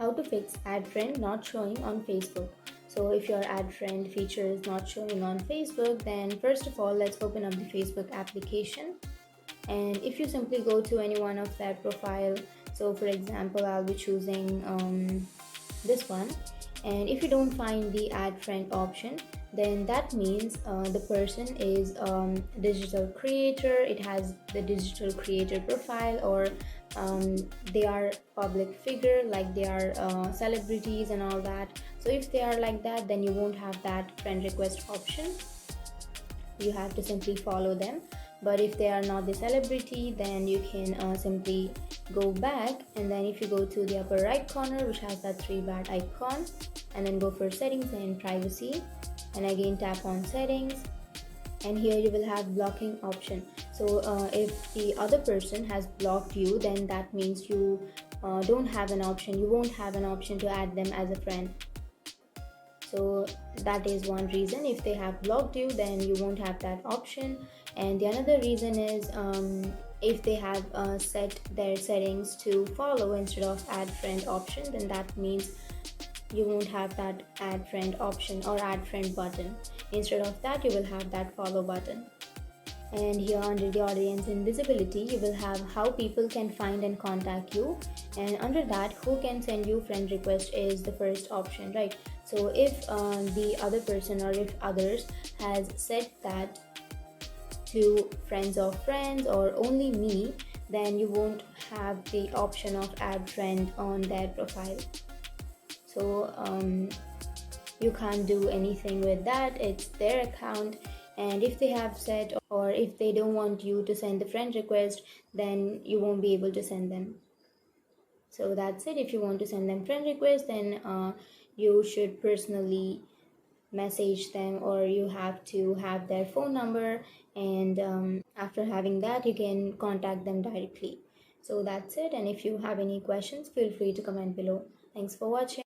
How to fix add friend not showing on Facebook. So if your add friend feature is not showing on Facebook, then first of all, let's open up the Facebook application. And if you simply go to any one of their profile, so for example, I'll be choosing this one. And if you don't find the add friend option, then that means the person is digital creator, it has the digital creator profile, or they are public figure, like they are celebrities and all that. So if they are like that, then you won't have that friend request option, you have to simply follow them. But if they are not the celebrity, then you can simply go back, and then if you go to the upper right corner which has that three bar icon, and then go for settings and privacy, and again tap on settings, and here you will have blocking option. So if the other person has blocked you, then that means you don't have an option, you won't have an option to add them as a friend. So that is one reason. If they have blocked you, then you won't have that option. And the another reason is if they have set their settings to follow instead of add friend option, then that means you won't have that add friend option or add friend button. Instead of that, you will have that follow button. And here under the audience invisibility, you will have how people can find and contact you, and under that, who can send you friend request is the first option, right? So if the other person or if others has set that to friends of friends or only me, then you won't have the option of add friend on their profile. So you can't do anything with that, it's their account. And if they have set, or if they don't want you to send the friend request, then you won't be able to send them. So that's it. If you want to send them friend request, then you should personally message them, or you have to have their phone number, and after having that, you can contact them directly. So that's it. And if you have any questions, feel free to comment below. Thanks for watching.